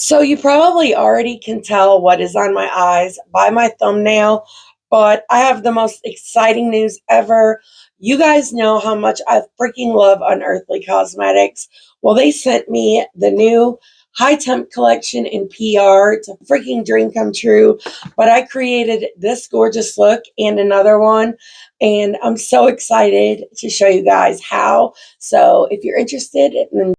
So you probably already can tell what is on my eyes by my thumbnail, but I have the most exciting news ever. You guys know how much I freaking love Unearthly Cosmetics. Well, they sent me the new high temp collection in PR. It's a freaking dream come true. But I created this gorgeous look and another one, and I'm so excited to show you guys how. So if you're interested, then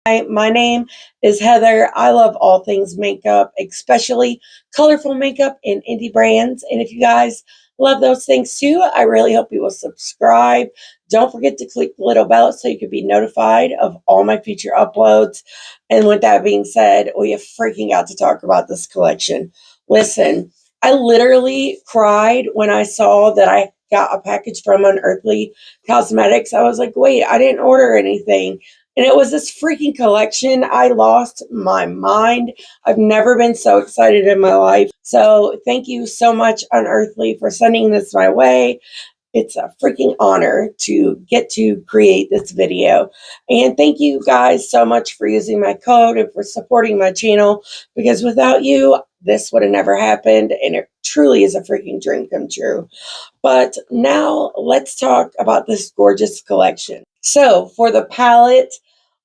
hi, my name is Heather. I love all things makeup, especially colorful makeup and indie brands. And if you guys love those things too, I really hope you will subscribe. Don't forget to click the little bell so you can be notified of all my future uploads. And with that being said, we have freaking got to talk about this collection. Listen, I literally cried when I saw that I got a package from Unearthly Cosmetics. I was like, wait, I didn't order anything. And it was this freaking collection. I lost my mind. I've never been so excited in my life. So thank you so much, Unearthly, for sending this my way. It's a freaking honor to get to create this video. And thank you guys so much for using my code and for supporting my channel, because without you, this would have never happened. And it truly is a freaking dream come true. But now let's talk about this gorgeous collection. So for the palette,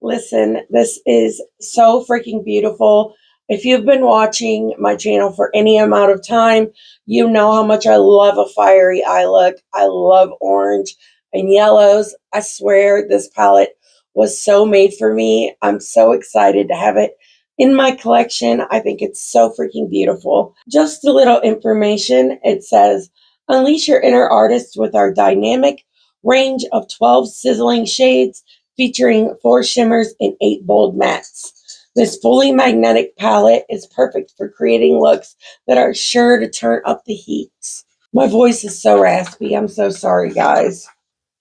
listen, this is so freaking beautiful. If you've been watching my channel for any amount of time, you know how much I love a fiery eye look. I love orange and yellows. I swear this palette was so made for me. I'm so excited to have it in my collection. I think it's so freaking beautiful. Just a little information. It says, unleash your inner artist with our dynamic range of 12 sizzling shades featuring 4 shimmers and 8 bold mattes. This fully magnetic palette is perfect for creating looks that are sure to turn up the heat. My voice is so raspy. I'm so sorry, guys.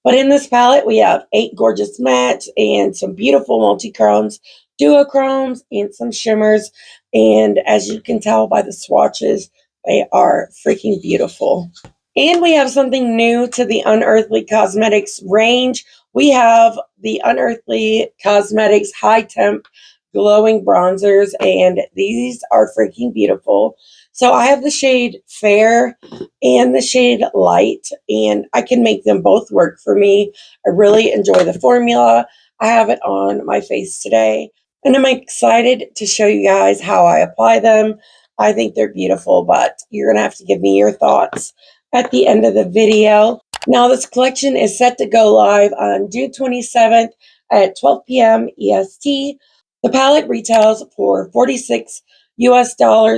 But in this palette, we have 8 gorgeous mattes and some beautiful multi-chromes, duochromes, and some shimmers. And as you can tell by the swatches, they are freaking beautiful. And we have something new to the Unearthly Cosmetics range. We have the Unearthly Cosmetics High Temp Glowing Bronzers, and these are freaking beautiful. So I have the shade Fair and the shade Light, and I can make them both work for me. I really enjoy the formula. I have it on my face today, and I'm excited to show you guys how I apply them. I think they're beautiful, but you're going to have to give me your thoughts at the end of the video. Now, this collection is set to go live on June 27th at 12 p.m. EST. The palette retails for $46 US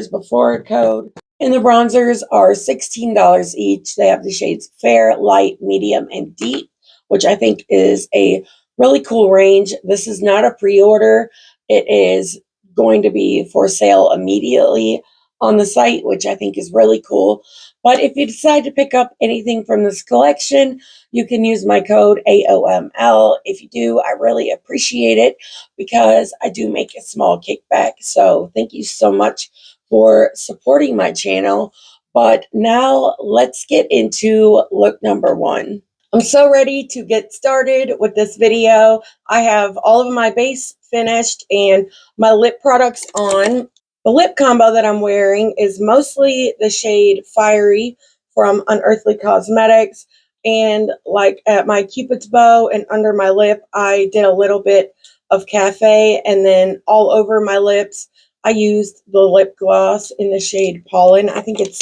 before code, and the bronzers are $16 each. They have the shades Fair, Light, Medium, and Deep, which I think is a really cool range. This is not a pre-order. It is going to be for sale immediately on the site, which I think is really cool. But if you decide to pick up anything from this collection, you can use my code AOML. If you do, I really appreciate it because I do make a small kickback. So thank you so much for supporting my channel. But now let's get into look number 1. I'm so ready to get started with this video. I have all of my base finished and my lip products on. The lip combo that I'm wearing is mostly the shade Fiery from Unearthly Cosmetics. And like at my Cupid's bow and under my lip, I did a little bit of Cafe. And then all over my lips, I used the lip gloss in the shade Pollen. I think it's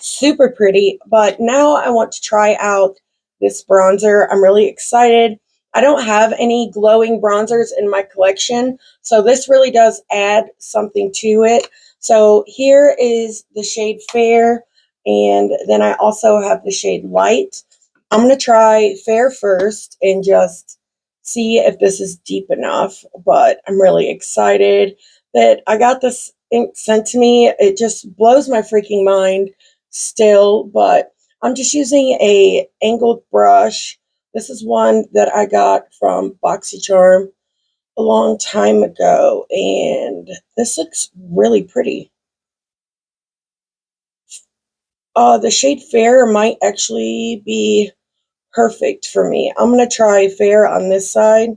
super pretty. But now I want to try out this bronzer. I'm really excited. I don't have any glowing bronzers in my collection, so this really does add something to it. So here is the shade Fair, and then I also have the shade Light. I'm going to try Fair first and just see if this is deep enough, but I'm really excited that I got this ink sent to me. It just blows my freaking mind still, but I'm just using a angled brush. This is one that I got from BoxyCharm a long time ago, and this looks really pretty. The shade Fair might actually be perfect for me. I'm going to try Fair on this side,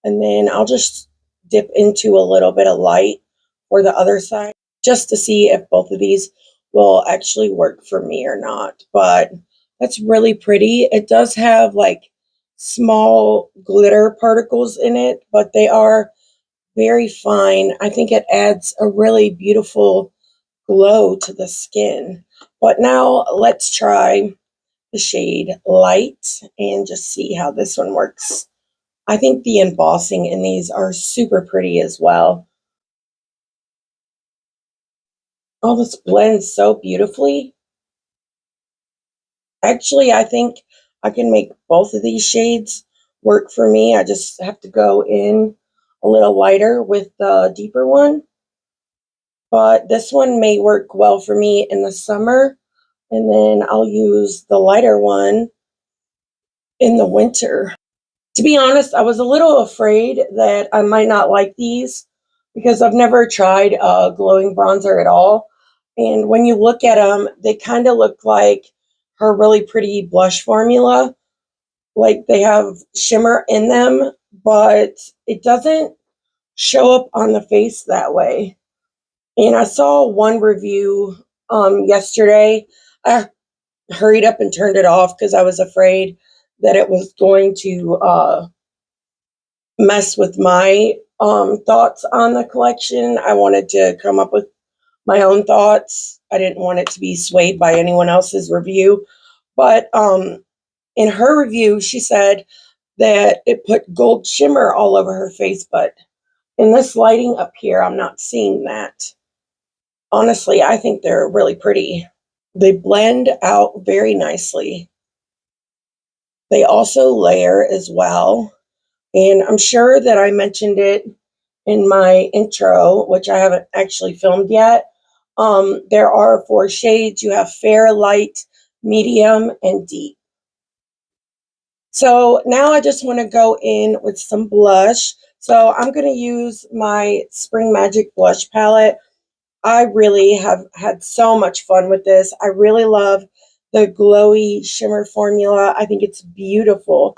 and then I'll just dip into a little bit of light for the other side just to see if both of these will actually work for me or not. But that's really pretty. It does have like small glitter particles in it, but they are very fine. I think it adds a really beautiful glow to the skin. But now let's try the shade Light and just see how this one works. I think the embossing in these are super pretty as well. Oh, this blends so beautifully. Actually, I think I can make both of these shades work for me. I just have to go in a little lighter with the deeper one. But this one may work well for me in the summer, and then I'll use the lighter one in the winter. To be honest, I was a little afraid that I might not like these because I've never tried a glowing bronzer at all. And when you look at them, they kind of look like her really pretty blush formula. Like they have shimmer in them, but it doesn't show up on the face that way. And I saw one review yesterday. I hurried up and turned it off because I was afraid that it was going to mess with my thoughts on the collection. I wanted to come up with my own thoughts. I didn't want it to be swayed by anyone else's review. But in her review, she said that it put gold shimmer all over her face, but in this lighting up here, I'm not seeing that. Honestly, I think they're really pretty. They blend out very nicely. They also layer as well. And I'm sure that I mentioned it in my intro, which I haven't actually filmed yet. There are 4 shades. You have fair, light, medium, and deep. So now I just want to go in with some blush. So I'm going to use my Spring Magic blush palette. I really have had so much fun with this. I really love the glowy shimmer formula. I think it's beautiful.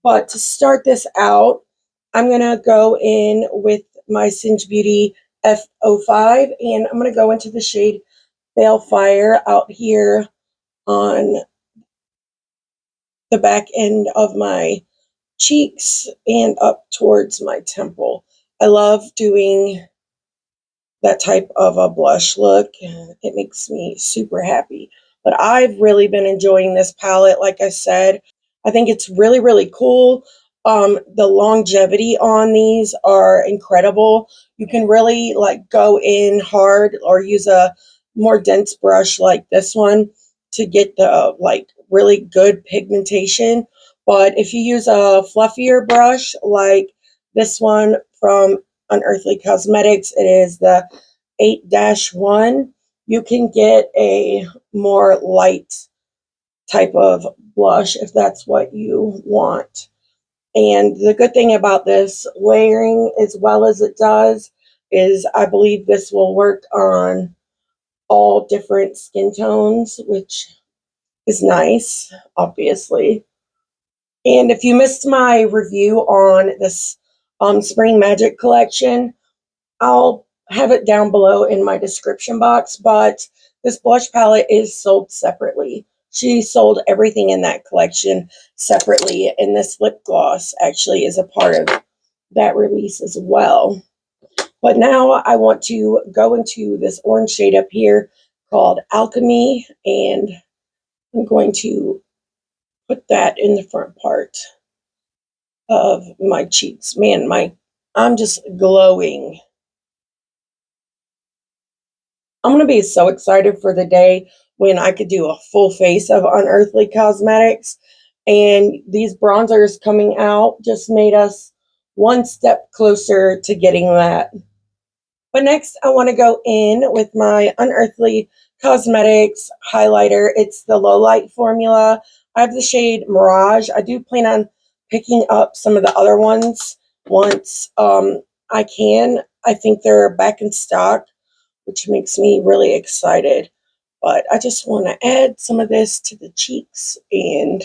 But to start this out, I'm going to go in with my Singe Beauty F05, and I'm going to go into the shade Balefire out here on the back end of my cheeks and up towards my temple. I love doing that type of a blush look. It makes me super happy. But I've really been enjoying this palette. Like I said, I think it's really, really cool. The longevity on these are incredible. You can really like go in hard or use a more dense brush like this one to get the like really good pigmentation. But if you use a fluffier brush like this one from Unearthly Cosmetics, it is the 8-1, you can get a more light type of blush if that's what you want. And the good thing about this layering as well as it does is I believe this will work on all different skin tones, which is nice, obviously. And if you missed my review on this Spring Magic collection, I'll have it down below in my description box, but this blush palette is sold separately. She sold everything in that collection separately, and this lip gloss actually is a part of that release as well. But now I want to go into this orange shade up here called Alchemy, and I'm going to put that in the front part of my cheeks. Man, I'm just glowing. I'm going to be so excited for the day when I could do a full face of Unearthly Cosmetics. And these bronzers coming out just made us one step closer to getting that. But next, I want to go in with my Unearthly Cosmetics highlighter. It's the Low Light formula. I have the shade Mirage. I do plan on picking up some of the other ones once I can. I think they're back in stock, which makes me really excited. But I just want to add some of this to the cheeks, and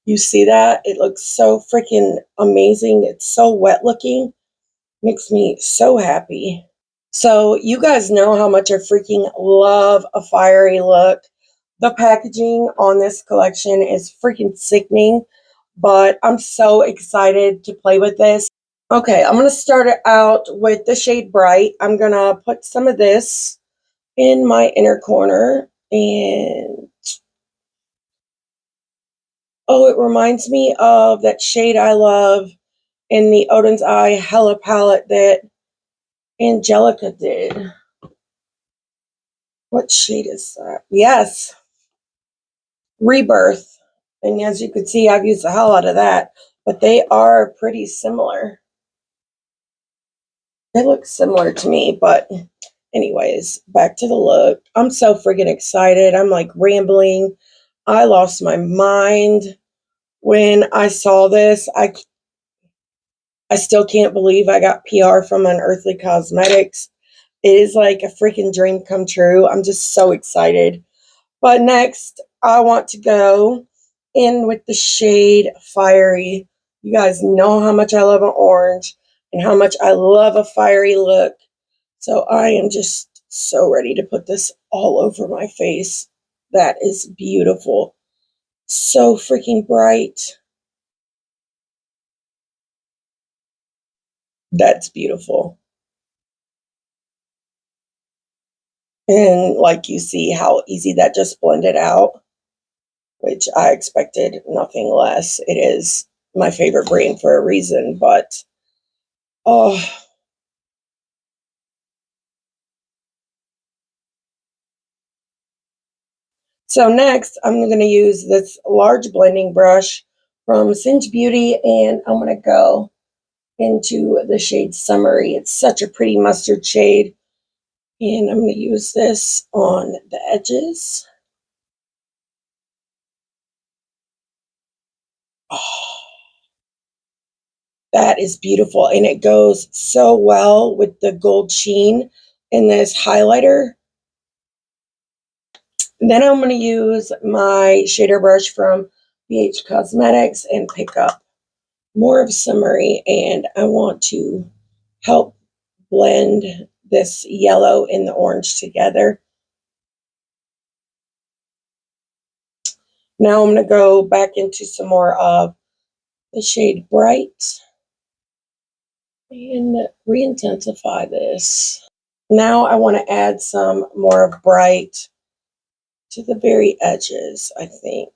you see that? It looks so freaking amazing. It's so wet looking. Makes me so happy. So you guys know how much I freaking love a fiery look. The packaging on this collection is freaking sickening, but I'm so excited to play with this. Okay, I'm going to start it out with the shade Bright. I'm going to put some of this in my inner corner, and oh, it reminds me of that shade I love in the Odin's Eye Hella palette that Angelica did. What shade is that? Yes, Rebirth. And as you can see, I've used the hell out of that, but they are pretty similar. They look similar to me, but anyways, back to the look. I'm so friggin' excited. I'm like rambling. I lost my mind when I saw this. I still can't believe I got PR from Unearthly Cosmetics. It is like a freaking dream come true. I'm just so excited. But next, I want to go in with the shade Fiery. You guys know how much I love an orange and how much I love a fiery look. So I am just so ready to put this all over my face. That is beautiful. So freaking bright. That's beautiful. And like you see how easy that just blended out, which I expected nothing less. It is my favorite brand for a reason, but oh. So next, I'm going to use this large blending brush from Singe Beauty, and I'm going to go into the shade Summery. It's such a pretty mustard shade, and I'm going to use this on the edges. Oh, that is beautiful, and it goes so well with the gold sheen in this highlighter. Then I'm going to use my shader brush from BH Cosmetics and pick up more of Summery, and I want to help blend this yellow and the orange together. Now I'm going to go back into some more of the shade Bright and re-intensify this. Now I want to add some more of Bright to the very edges, I think.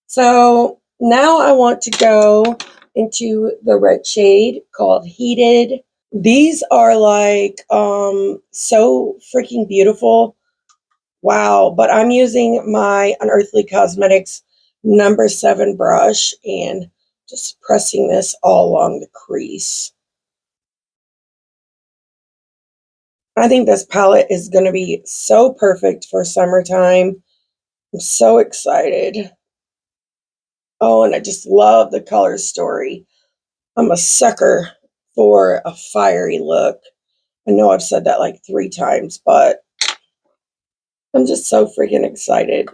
So now I want to go into the red shade called Heated. These are like so freaking beautiful. Wow, but I'm using my Unearthly Cosmetics number 7 brush and just pressing this all along the crease. I think this palette is going to be so perfect for summertime. I'm so excited. Oh, and I just love the color story. I'm a sucker for a fiery look. I know I've said that like 3 times, but I'm just so freaking excited.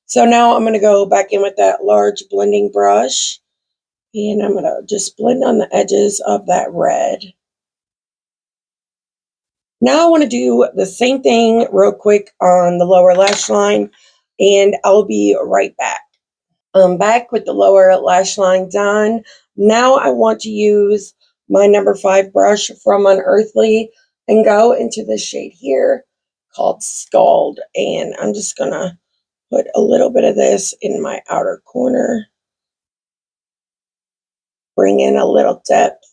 So now I'm going to go back in with that large blending brush, and I'm going to just blend on the edges of that red. Now I want to do the same thing real quick on the lower lash line, and I'll be right back. I'm back with the lower lash line done. Now I want to use my number 5 brush from Unearthly and go into this shade here called Scald, and I'm just going to put a little bit of this in my outer corner. Bring in a little depth.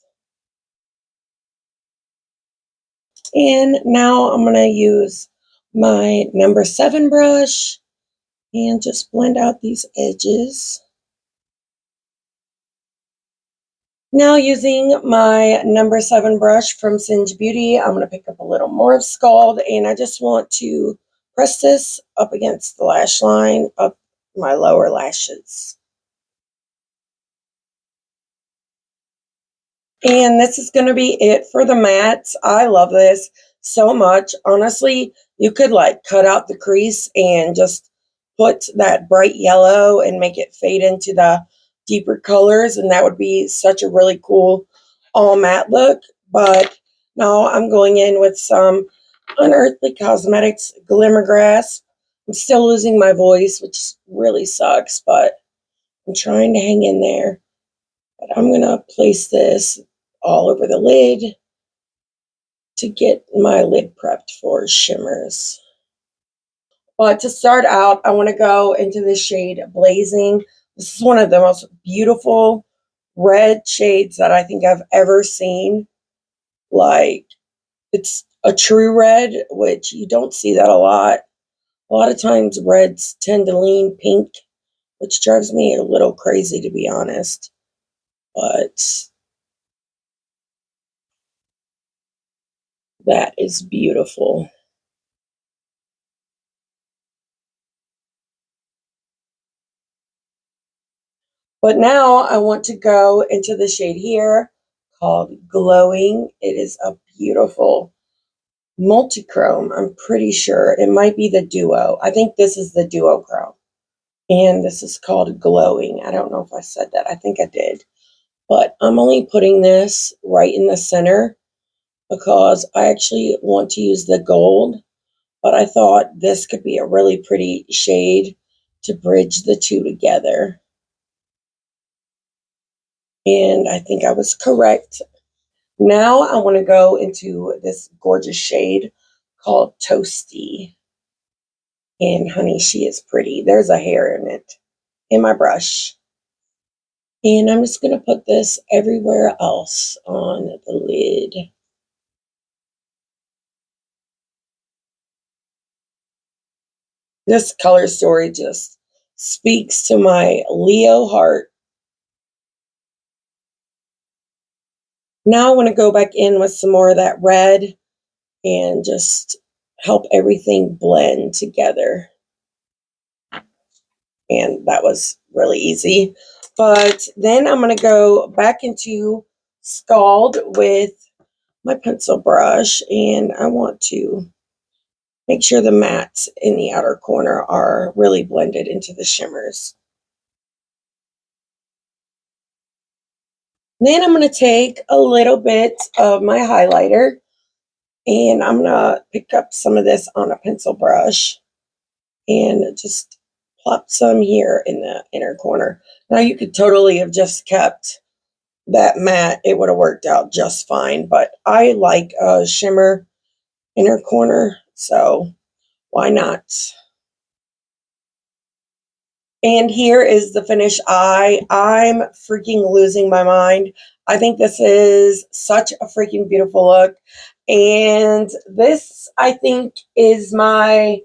And now I'm going to use my number 7 brush and just blend out these edges. Now using my number 7 brush from Singe Beauty, I'm going to pick up a little more of Scald, and I just want to press this up against the lash line of my lower lashes. And this is going to be it for the mattes. I love this. so much. Honestly, you could like cut out the crease and just put that bright yellow and make it fade into the deeper colors, and that would be such a really cool all matte look. But now I'm going in with some Unearthly Cosmetics Glimmer Grass. I'm still losing my voice, which really sucks, but I'm trying to hang in there. But I'm going to place this all over the lid to get my lid prepped for shimmers. But to start out, I want to go into the shade Blazing. This is one of the most beautiful red shades that I think I've ever seen. Like, it's a true red, which you don't see that a lot. A lot of times reds tend to lean pink, which drives me a little crazy, to be honest. But that is beautiful. But now I want to go into the shade here called Glowing. It is a beautiful multi-chrome. I'm pretty sure it might be the duo. I think this is the duochrome. And this is called Glowing. I don't know if I said that. I think I did. But I'm only putting this right in the center because I actually want to use the gold. But I thought this could be a really pretty shade to bridge the two together. And I think I was correct. Now I want to go into this gorgeous shade called Toasty. And honey, she is pretty. There's a hair in it, in my brush. And I'm just going to put this everywhere else on the lid. This color story just speaks to my Leo heart. Now I want to go back in with some more of that red and just help everything blend together. And that was really easy. But then I'm going to go back into Scald with my pencil brush, and I want to make sure the mattes in the outer corner are really blended into the shimmers. Then I'm going to take a little bit of my highlighter, and I'm going to pick up some of this on a pencil brush and just plop some here in the inner corner. Now you could totally have just kept that matte. It would have worked out just fine, but I like a shimmer inner corner, so why not? And here is the finished eye. I'm freaking losing my mind. I think this is such a freaking beautiful look. And this, I think, is my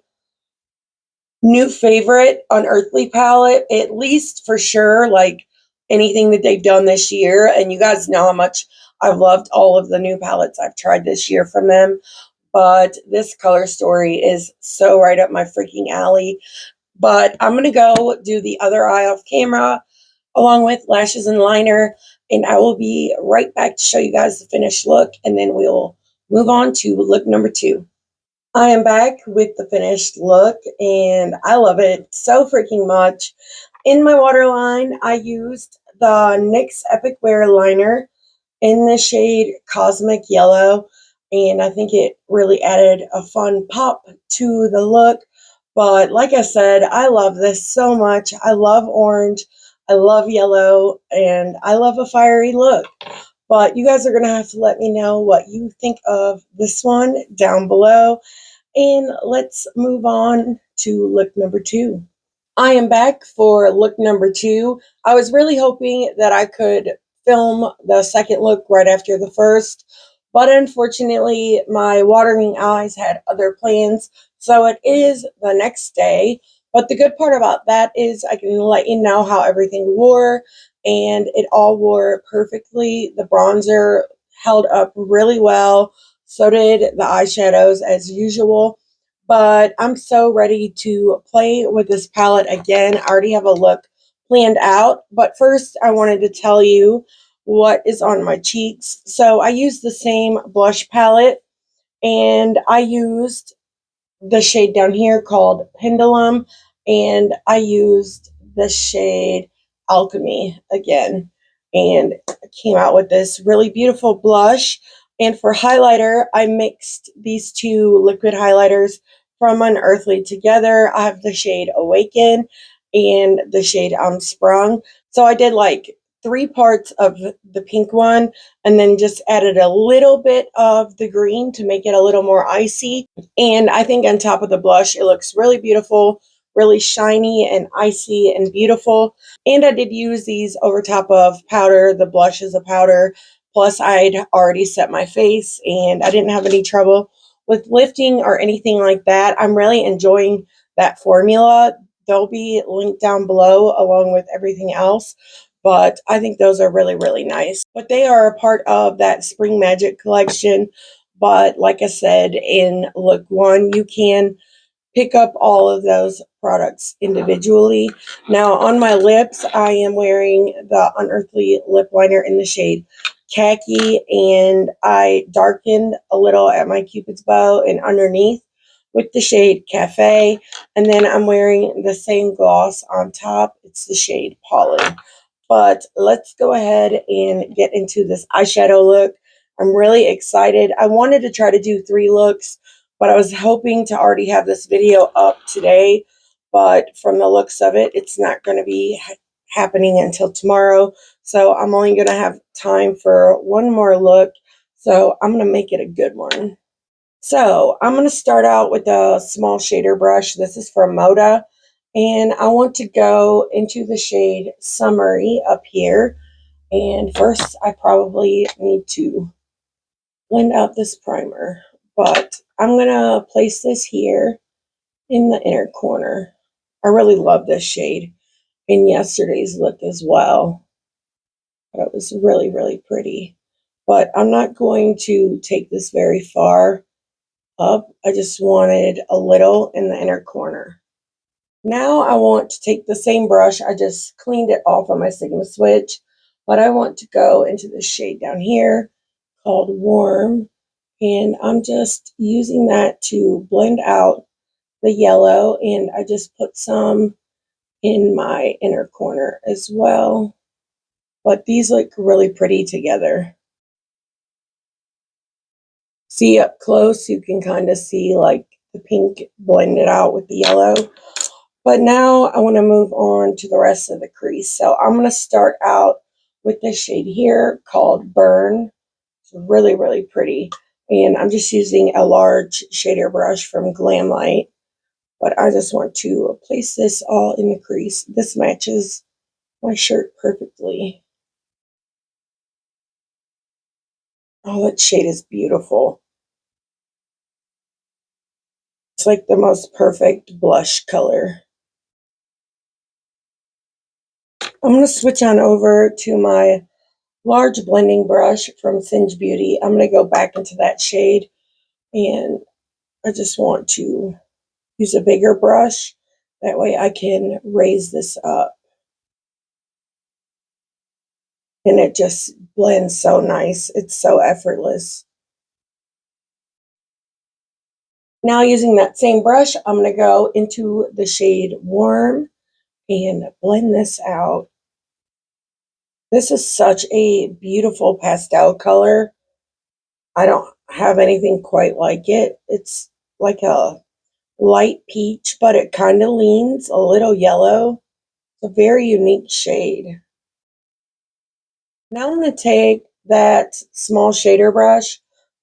new favorite Unearthly palette, at least for sure, like anything that they've done this year. And you guys know how much I've loved all of the new palettes I've tried this year from them. But this color story is so right up my freaking alley. But I'm going to go do the other eye off camera along with lashes and liner. And I will be right back to show you guys the finished look. And then we'll move on to look number 2. I am back with the finished look, and I love it so freaking much. In my waterline, I used the NYX Epic Wear liner in the shade Cosmic Yellow, and I think it really added a fun pop to the look. But like I said, I love this so much. I love orange, I love yellow, and I love a fiery look. But you guys are going to have to let me know what you think of this one down below. And let's move on to look number 2. I am back for look number 2. I was really hoping that I could film the second look right after the first, but unfortunately my watering eyes had other plans, so it is the next day. But the good part about that is I can let you know how everything wore, and it all wore perfectly. The bronzer held up really well, so did the eyeshadows as usual. But I'm so ready to play with this palette again. I already have a look planned out, but first I wanted to tell you what is on my cheeks. So I use the same blush palette And I used the shade down here called Pendulum, and I used the shade Alchemy again, and came out with this really beautiful blush. And for highlighter, I mixed these two liquid highlighters from Unearthly together. I have the shade Awaken and the shade Sprung. So I did like 3 parts of the pink one, and then just added a little bit of the green to make it a little more icy. And I think on top of the blush, it looks really beautiful, really shiny and icy and beautiful. And I did use these over top of powder. The blush is a powder. Plus, I'd already set my face and I didn't have any trouble with lifting or anything like that. I'm really enjoying that formula. They'll be linked down below along with everything else. But I think those are really, really nice. But they are a part of that Spring Magic collection. But like I said, in look 1, you can pick up all of those products individually. Now on my lips, I am wearing the Unearthly lip liner in the shade Khaki, and I darkened a little at my Cupid's bow and underneath with the shade Cafe. And then I'm wearing the same gloss on top. It's the shade Pollen. But let's go ahead and get into this eyeshadow look. I'm really excited. I wanted to try to do 3 looks, but I was hoping to already have this video up today. But from the looks of it, it's not going to be happening until tomorrow. So I'm only going to have time for 1 more look. So I'm going to make it a good one. So I'm going to start out with a small shader brush. This is from Moda. And I want to go into the shade Summery up here. And first, I probably need to blend out this primer. But I'm going to place this here in the inner corner. I really love this shade in yesterday's look as well. But it was really, really pretty. But I'm not going to take this very far up. I just wanted a little in the inner corner. Now I want to take the same brush. I just cleaned it off on my Sigma switch, but I want to go into the shade down here called Warm, and I'm just using that to blend out the yellow, and I just put some in my inner corner as well. But these look really pretty together. See up close, you can kind of see like the pink blended out with the yellow. But now I want to move on to the rest of the crease. So I'm going to start out with this shade here called Burn. It's really, really pretty. And I'm just using a large shader brush from Glamlight. But I just want to place this all in the crease. This matches my shirt perfectly. Oh, that shade is beautiful. It's like the most perfect blush color. I'm going to switch on over to my large blending brush from Singe Beauty. I'm going to go back into that shade, and I just want to use a bigger brush. That way I can raise this up. And it just blends so nice. It's so effortless. Now using that same brush, I'm going to go into the shade Warm and blend this out. This is such a beautiful pastel color. I don't have anything quite like it. It's like a light peach, but it kind of leans a little yellow. It's a very unique shade. Now I'm going to take that small shader brush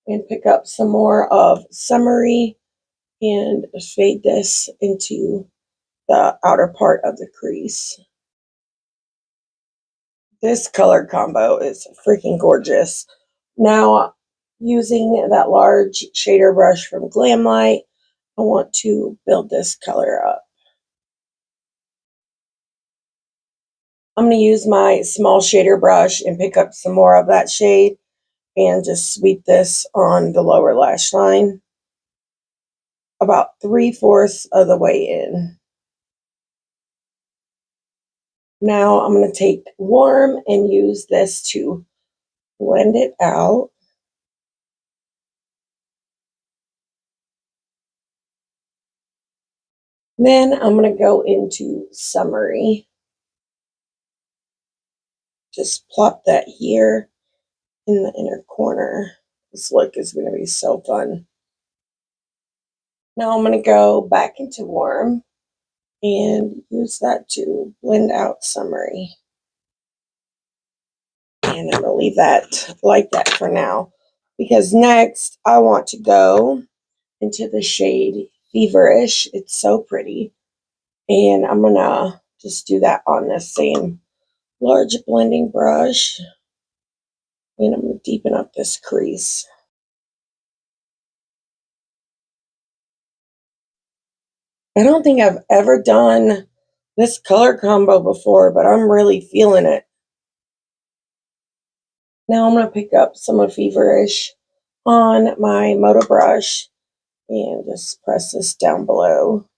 and pick up some more of Summery and fade this into the outer part of the crease. This color combo is freaking gorgeous. Now, using that large shader brush from Glamlight, I want to build this color up. I'm going to use my small shader brush and pick up some more of that shade and just sweep this on the lower lash line about 3/4 of the way in. Now I'm going to take Warm and use this to blend it out. Then I'm going to go into summary. Just plop that here in the inner corner. This look is going to be so fun. Now I'm going to go back into warm and use that to blend out summary. And I'm going to leave that like that for now, because next I want to go into the shade Feverish. It's so pretty. And I'm going to just do that on this same large blending brush. And I'm going to deepen up this crease. I don't think I've ever done this color combo before, but I'm really feeling it. Now I'm going to pick up some of Feverish on my Moto brush and just press this down below.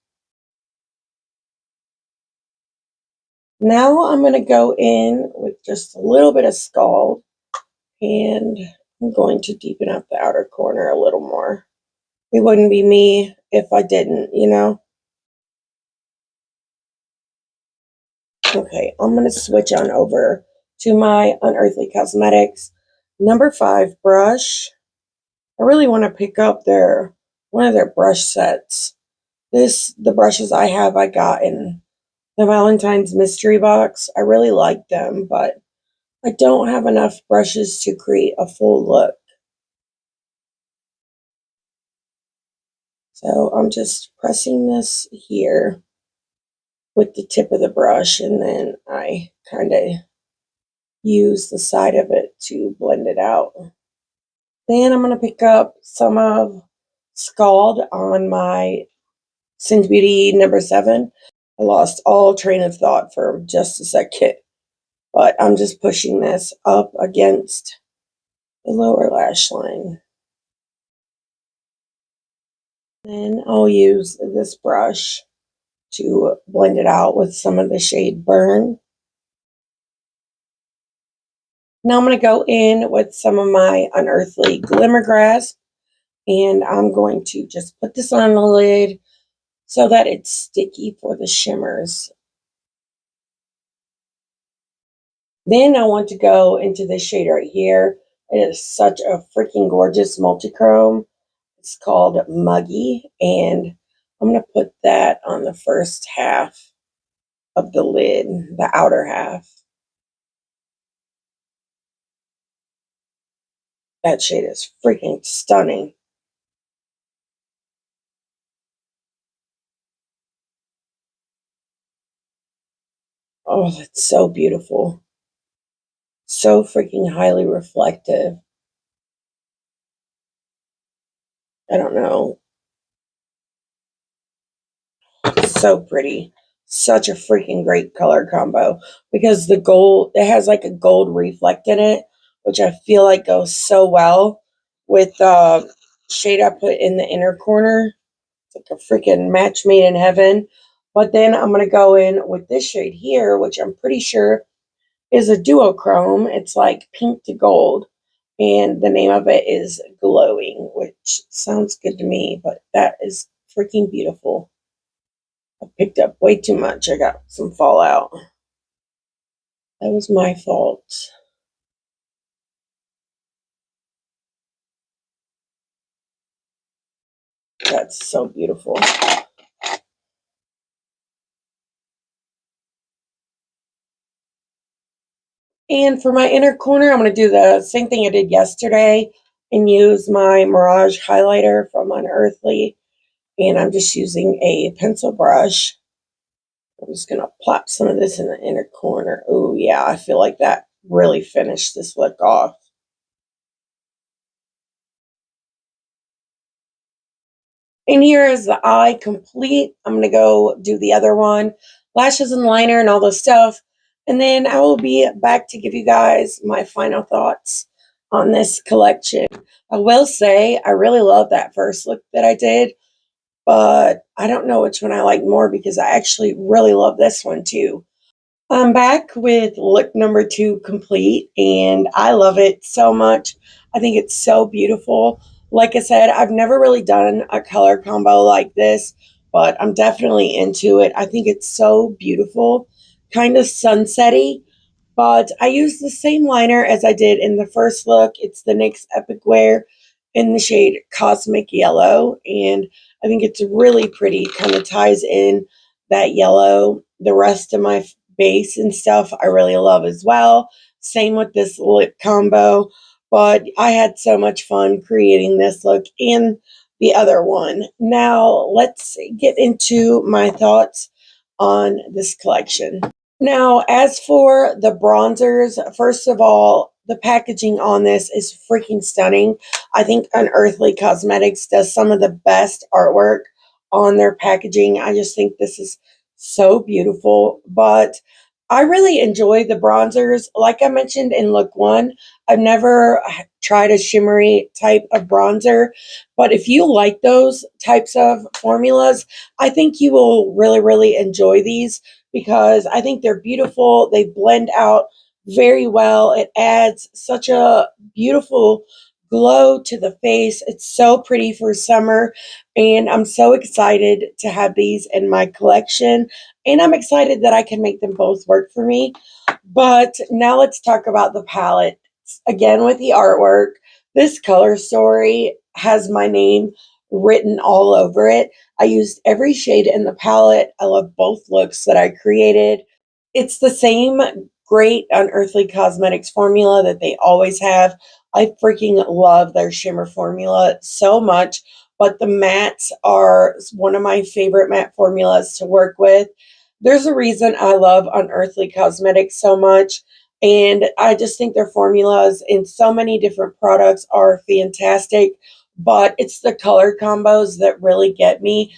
Now I'm going to go in with just a little bit of Scald, and I'm going to deepen up the outer corner a little more. It wouldn't be me if I didn't, you know? Okay, I'm going to switch on over to my Unearthly Cosmetics number 5 brush. I really want to pick up one of their brush sets. The brushes I have, I got in the Valentine's mystery box. I really like them, but I don't have enough brushes to create a full look. So I'm just pressing this here with the tip of the brush, and then I kind of use the side of it to blend it out. Then I'm going to pick up some of Scald on my Sin Beauty number 7. I lost all train of thought for just a second, but I'm just pushing this up against the lower lash line. Then I'll use this brush to blend it out with some of the shade Burn. Now I'm going to go in with some of my Unearthly Glimmer Grasp, and I'm going to just put this on the lid so that it's sticky for the shimmers. Then I want to go into this shade right here. It is such a freaking gorgeous multi-chrome. It's called Muggy, and I'm going to put that on the first half of the lid, the outer half. That shade is freaking stunning. Oh, that's so beautiful. So freaking highly reflective. I don't know. So pretty. Such a freaking great color combo, because the gold, it has like a gold reflect in it, which I feel like goes so well with the shade I put in the inner corner. It's like a freaking match made in heaven. But then I'm going to go in with this shade here, which I'm pretty sure is a duochrome. It's like pink to gold, and the name of it is Glowing, which sounds good to me, but that is freaking beautiful. I picked up way too much. I got some fallout. That was my fault. That's so beautiful. And for my inner corner, I'm going to do the same thing I did yesterday and use my Mirage highlighter from Unearthly. And I'm just using a pencil brush. I'm just going to plop some of this in the inner corner. Oh, yeah, I feel like that really finished this look off. And here is the eye complete. I'm going to go do the other one. Lashes and liner and all this stuff. And then I will be back to give you guys my final thoughts on this collection. I will say I really love that first look that I did, but I don't know which one I like more, because I actually really love this one too. I'm back with look number 2 complete, and I love it so much. I think it's so beautiful. Like I said, I've never really done a color combo like this but I'm definitely into it. I think it's so beautiful, kind of sunsetty. But I use the same liner as I did in the first look. It's the NYX Epic Wear in the shade Cosmic Yellow. And I think it's really pretty. Kind of ties in that yellow. The rest of my base and stuff I really love as well. Same with this lip combo. But I had so much fun creating this look and the other one. Now let's get into my thoughts on this collection. Now, as for the bronzers, first of all, the packaging on this is freaking stunning. I think Unearthly Cosmetics does some of the best artwork on their packaging. I just think this is so beautiful. But I really enjoy the bronzers. Like I mentioned in look one, I've never tried a shimmery type of bronzer. But if you like those types of formulas, I think you will really, really enjoy these because I think they're beautiful. They blend out very well. It adds such a beautiful glow to the face. It's so pretty for summer, and I'm so excited to have these in my collection, and I'm excited that I can make them both work for me. But now let's talk about the palette. Again, with the artwork, this color story has my name written all over it. I used every shade in the palette. I love both looks that I created. It's the same great Unearthly Cosmetics formula that they always have. I freaking love their shimmer formula so much, but the mattes are one of my favorite matte formulas to work with. There's a reason I love Unearthly Cosmetics so much, and I just think their formulas in so many different products are fantastic, but it's the color combos that really get me.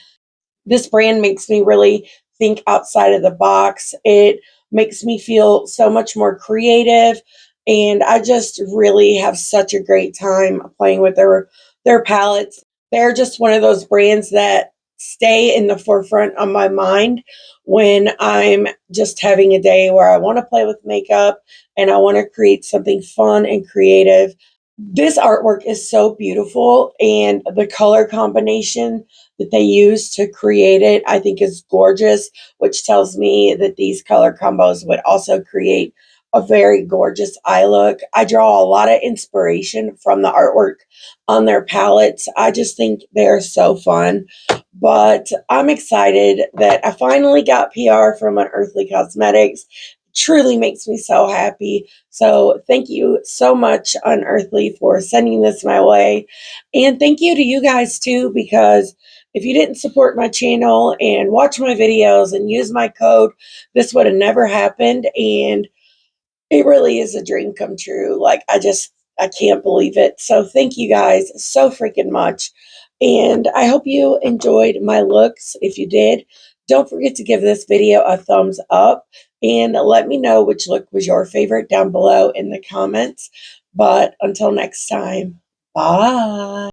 This brand makes me really think outside of the box. It makes me feel so much more creative, and I just really have such a great time playing with their palettes. They're just one of those brands that stay in the forefront of my mind when I'm just having a day where I want to play with makeup and I want to create something fun and creative. This artwork is so beautiful, and the color combination that they use to create it, I think is gorgeous, which tells me that these color combos would also create a very gorgeous eye look. I draw a lot of inspiration from the artwork on their palettes. I just think they're so fun. But I'm excited that I finally got PR from Unearthly Cosmetics. Truly makes me so happy. So thank you so much, Unearthly, for sending this my way. And thank you to you guys too, because if you didn't support my channel and watch my videos and use my code, this would have never happened. And it really is a dream come true. Like, I can't believe it. So thank you guys so freaking much. And I hope you enjoyed my looks. If you did, don't forget to give this video a thumbs up and let me know which look was your favorite down below in the comments. But until next time, bye.